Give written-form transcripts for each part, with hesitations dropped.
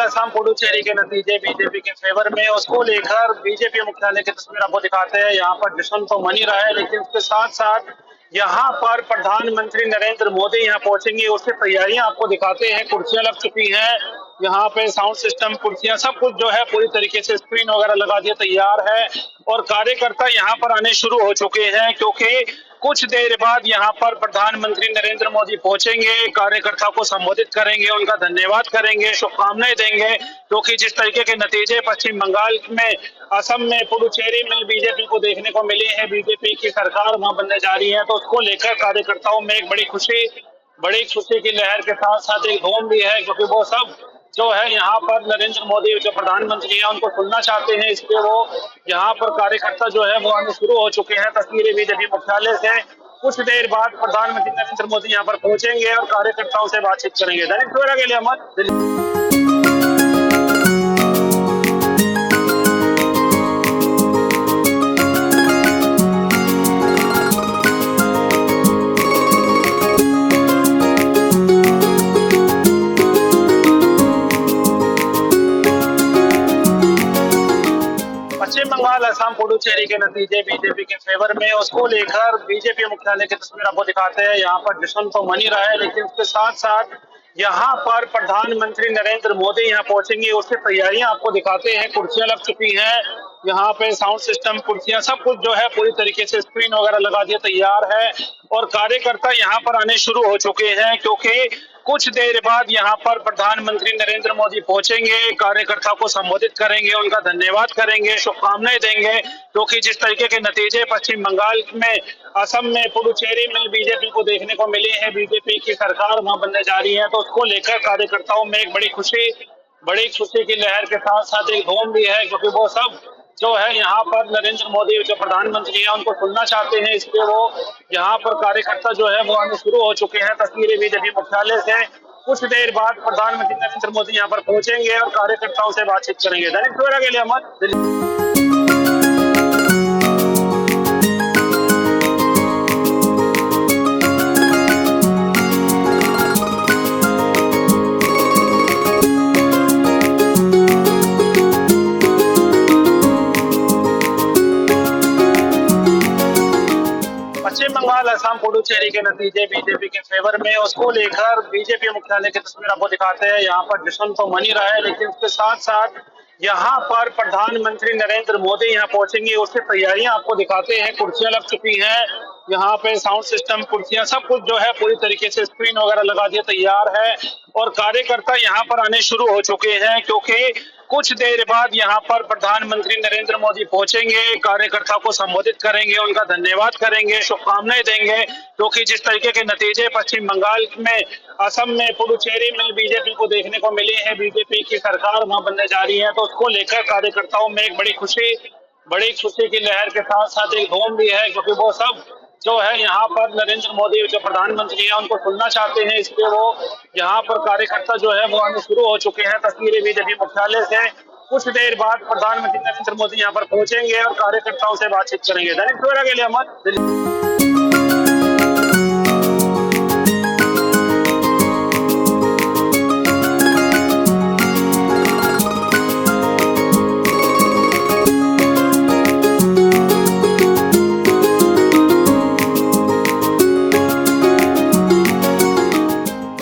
असम पुडुचेरी के नतीजे बीजेपी के फेवर में, उसको लेकर बीजेपी मुख्यालय की तस्वीर आपको दिखाते हैं। यहाँ पर जश्न तो मन ही रहा है, लेकिन उसके साथ साथ यहाँ पर प्रधानमंत्री नरेंद्र मोदी यहाँ पहुंचेंगे, उसकी तैयारियां आपको दिखाते हैं। कुर्सियां लग चुकी हैं, यहाँ पे साउंड सिस्टम, कुर्सियां, सब कुछ जो है पूरी तरीके से स्क्रीन वगैरह लगा दिया तैयार है। और कार्यकर्ता यहाँ पर आने शुरू हो चुके हैं, क्योंकि कुछ देर बाद यहाँ पर प्रधानमंत्री नरेंद्र मोदी पहुंचेंगे, कार्यकर्ता को संबोधित करेंगे, उनका धन्यवाद करेंगे, शुभकामनाएं देंगे। क्योंकि जिस तरीके के नतीजे पश्चिम बंगाल में, असम में, पुडुचेरी में बीजेपी को देखने को मिली है, बीजेपी की सरकार वहां बनने जा रही है, तो उसको लेकर कार्यकर्ताओं में एक बड़ी खुशी की लहर के साथ साथ एक धूम भी है, क्योंकि वो सब जो है यहाँ पर नरेंद्र मोदी जो प्रधानमंत्री है उनको सुनना चाहते हैं। इसलिए वो यहाँ पर कार्यकर्ता जो है वो आने शुरू हो चुके हैं। तस्वीरें बीजेपी मुख्यालय से कुछ देर बाद प्रधानमंत्री नरेंद्र मोदी यहाँ पर पहुंचेंगे और कार्यकर्ताओं से बातचीत करेंगे। दैनिक सवेरा के लिए अहमद, दिल्ली। पश्चिम बंगाल, असम, पुडुचेरी के नतीजे बीजेपी के फेवर में, उसको लेकर बीजेपी मुख्यालय की तस्वीर आपको दिखाते हैं। यहाँ पर जश्न तो मन ही रहा है, लेकिन उसके साथ साथ यहाँ पर प्रधानमंत्री नरेंद्र मोदी यहाँ पहुंचेंगे, उसकी तैयारियां आपको दिखाते हैं। कुर्सियां लग चुकी हैं, यहाँ पे साउंड सिस्टम, कुर्सियां, सब कुछ जो है पूरी तरीके से स्क्रीन वगैरह लगा दिया तैयार है। और कार्यकर्ता यहाँ पर आने शुरू हो चुके हैं, क्योंकि कुछ देर बाद यहाँ पर प्रधानमंत्री नरेंद्र मोदी पहुंचेंगे, कार्यकर्ता को संबोधित करेंगे, उनका धन्यवाद करेंगे, शुभकामनाएं देंगे। क्योंकि जिस तरीके के नतीजे पश्चिम बंगाल में, असम में, पुडुचेरी में बीजेपी को देखने को मिली है, बीजेपी की सरकार वहां बनने जा रही है, तो उसको लेकर कार्यकर्ताओं में एक बड़ी खुशी की लहर के साथ साथ एक धूम भी है, क्योंकि वो सब जो है यहाँ पर नरेंद्र मोदी जो प्रधानमंत्री है उनको सुनना चाहते हैं। इसलिए वो यहाँ पर कार्यकर्ता जो है वो आने शुरू हो चुके हैं। तस्वीरें बीजेपी मुख्यालय से कुछ देर बाद प्रधानमंत्री नरेंद्र मोदी यहाँ पर पहुंचेंगे और कार्यकर्ताओं से बातचीत करेंगे। दैनिक सवेरा के लिए अहमद, दिल्ली। पश्चिम बंगाल, असम, पुडुचेरी के नतीजे बीजेपी के फेवर में, उसको लेकर बीजेपी मुख्यालय की तस्वीर आपको दिखाते हैं। यहाँ पर जश्न तो मन ही रहा है, लेकिन उसके साथ साथ यहाँ पर प्रधानमंत्री नरेंद्र मोदी यहाँ पहुंचेंगे, उसकी तैयारियां आपको दिखाते हैं। कुर्सियां लग चुकी हैं, यहाँ पे साउंड सिस्टम, कुर्सियां, सब कुछ जो है पूरी तरीके से स्क्रीन वगैरह लगा दिया तैयार है। और कार्यकर्ता यहाँ पर आने शुरू हो चुके हैं, क्योंकि कुछ देर बाद यहाँ पर प्रधानमंत्री नरेंद्र मोदी पहुंचेंगे, कार्यकर्ता को संबोधित करेंगे, उनका धन्यवाद करेंगे, शुभकामनाएं देंगे। क्योंकि जिस तरीके के नतीजे पश्चिम बंगाल में, असम में, पुडुचेरी में बीजेपी को देखने को मिली है, बीजेपी की सरकार वहां बनने जा रही है, तो उसको लेकर कार्यकर्ताओं में एक बड़ी खुशी की लहर के साथ साथ एक धूम भी है, क्योंकि वो सब जो है यहाँ पर नरेंद्र मोदी जो प्रधानमंत्री है उनको सुनना चाहते हैं। इसलिए वो यहाँ पर कार्यकर्ता जो है वो आने शुरू हो चुके हैं। तस्वीरें बीजेपी मुख्यालय से कुछ देर बाद प्रधानमंत्री नरेंद्र मोदी यहाँ पर पहुंचेंगे और कार्यकर्ताओं से बातचीत करेंगे। दैनिक सवेरा के लिए अहमद, दिल्ली।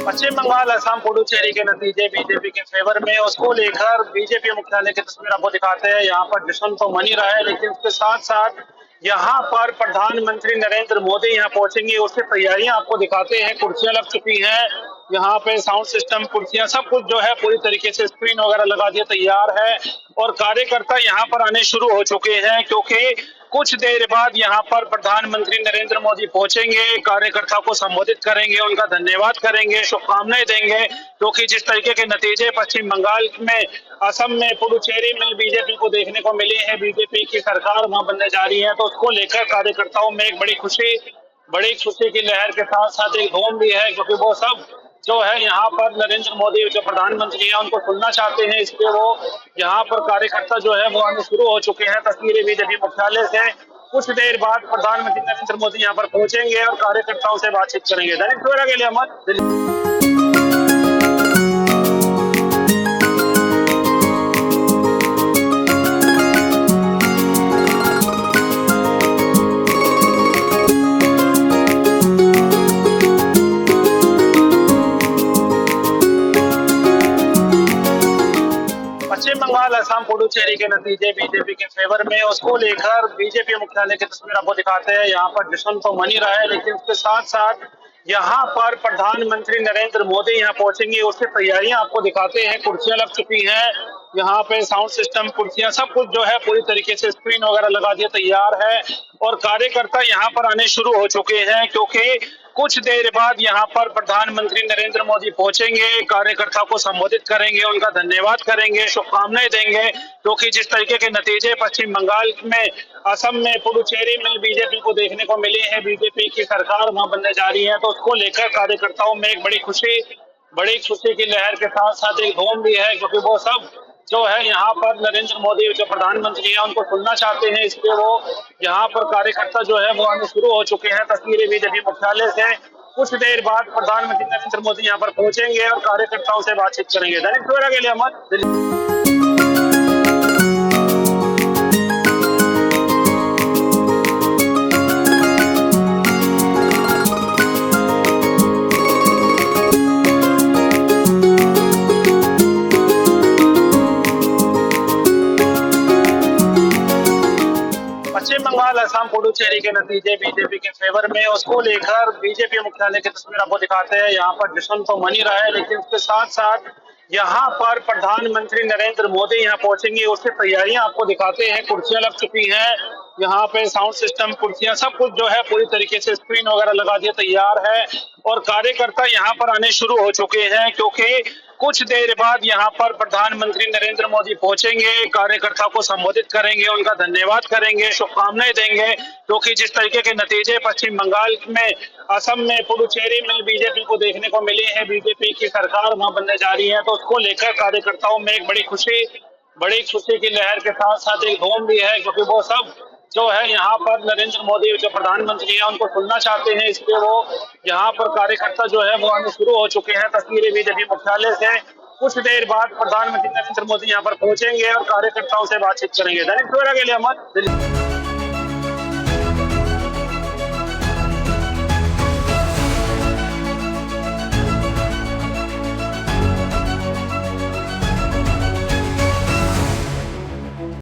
पश्चिम बंगाल, असम, पुडुचेरी के नतीजे बीजेपी के फेवर में, उसको लेकर बीजेपी मुख्यालय की तस्वीर आपको दिखाते हैं। यहाँ पर जश्न तो मन ही रहा है, लेकिन उसके साथ साथ यहाँ पर प्रधानमंत्री नरेंद्र मोदी यहाँ पहुंचेंगे, उसकी तैयारियां आपको दिखाते हैं। कुर्सियां लग चुकी हैं, यहाँ पे साउंड सिस्टम, कुर्सियां, सब कुछ जो है पूरी तरीके से स्क्रीन वगैरह लगा दिया तैयार है। और कार्यकर्ता यहाँ पर आने शुरू हो चुके हैं, क्योंकि कुछ देर बाद यहाँ पर प्रधानमंत्री नरेंद्र मोदी पहुंचेंगे, कार्यकर्ता को संबोधित करेंगे, उनका धन्यवाद करेंगे, शुभकामनाएं देंगे। क्योंकि जिस तरीके के नतीजे पश्चिम बंगाल में, असम में, पुडुचेरी में बीजेपी को देखने को मिली है, बीजेपी की सरकार वहां बनने जा रही है, तो उसको लेकर कार्यकर्ताओं में एक बड़ी खुशी की लहर के साथ साथ एक धूम भी है, क्योंकि वो सब जो है यहाँ पर नरेंद्र मोदी जो प्रधानमंत्री है उनको सुनना चाहते हैं। इसलिए वो यहाँ पर कार्यकर्ता जो है वो आने शुरू हो चुके हैं। तस्वीरें बीजेपी मुख्यालय से कुछ देर बाद प्रधानमंत्री नरेंद्र मोदी यहाँ पर पहुंचेंगे और कार्यकर्ताओं से बातचीत करेंगे। दैनिक सवेरा के लिए अहमद, दिल्ली। पुडुचेरी के नतीजे बीजेपी के फेवर में, उसको लेकर बीजेपी मुख्यालय की तस्वीर आपको दिखाते हैं। यहाँ पर जश्न तो मन ही रहा है, लेकिन उसके साथ साथ यहाँ पर प्रधानमंत्री नरेंद्र मोदी यहाँ पहुंचेंगे, उसकी तैयारियां आपको दिखाते हैं। कुर्सियां लग चुकी हैं, यहाँ पे साउंड सिस्टम, कुर्सियां, सब कुछ जो है पूरी तरीके से स्क्रीन वगैरह लगा दिया तैयार है और कार्यकर्ता यहाँ पर आने शुरू हो चुके हैं, क्योंकि कुछ देर बाद यहाँ पर प्रधानमंत्री नरेंद्र मोदी पहुंचेंगे, कार्यकर्ता को संबोधित करेंगे, उनका धन्यवाद करेंगे, शुभकामनाएं देंगे, क्योंकि जिस तरीके के नतीजे पश्चिम बंगाल में, असम में, पुडुचेरी में बीजेपी को देखने को मिले हैं, बीजेपी की सरकार वहां बनने जा रही है, तो उसको लेकर कार्यकर्ताओं में एक बड़ी खुशी की लहर के साथ साथ एक धूम भी है, क्योंकि वो सब जो है यहाँ पर नरेंद्र मोदी जो प्रधानमंत्री है उनको सुनना चाहते हैं। इसलिए वो यहाँ पर कार्यकर्ता जो है वो आने शुरू हो चुके हैं। तस्वीरें बीजेपी मुख्यालय से कुछ देर बाद प्रधानमंत्री नरेंद्र मोदी यहाँ पर पहुंचेंगे और कार्यकर्ताओं से बातचीत करेंगे। दैनिक सवेरा के लिए अहमद, दिल्ली। पश्चिम बंगाल, असम, पुडुचेरी के नतीजे बीजेपी के फेवर में, उसको लेकर बीजेपी मुख्यालय की तस्वीर आपको दिखाते हैं। यहाँ पर जश्न तो मन ही रहा है, लेकिन उसके साथ साथ यहाँ पर प्रधानमंत्री नरेंद्र मोदी यहाँ पहुंचेंगे, उसकी तैयारियां आपको दिखाते हैं। कुर्सियां लग चुकी हैं, यहाँ पे साउंड सिस्टम, कुर्सियां, सब कुछ जो है पूरी तरीके से स्क्रीन वगैरह लगा दिया तैयार है और कार्यकर्ता यहाँ पर आने शुरू हो चुके हैं, क्योंकि कुछ देर बाद यहाँ पर प्रधानमंत्री नरेंद्र मोदी पहुंचेंगे, कार्यकर्ता को संबोधित करेंगे, उनका धन्यवाद करेंगे, शुभकामनाएं देंगे, क्योंकि जिस तरीके के नतीजे पश्चिम बंगाल में, असम में, पुडुचेरी में बीजेपी को देखने को मिले हैं, बीजेपी की सरकार वहां बनने जा रही है, तो उसको लेकर कार्यकर्ताओं में एक बड़ी खुशी की लहर के साथ साथ एक धूम भी है, क्योंकि वो सब जो है यहाँ पर नरेंद्र मोदी जो प्रधानमंत्री है उनको सुनना चाहते हैं। इसलिए वो यहाँ पर कार्यकर्ता जो है वो आने शुरू हो चुके हैं। तस्वीरें बीजेपी मुख्यालय से कुछ देर बाद प्रधानमंत्री नरेंद्र मोदी यहाँ पर पहुंचेंगे और कार्यकर्ताओं से बातचीत करेंगे। दैनिक सवेरा के लिए अहमद, दिल्ली।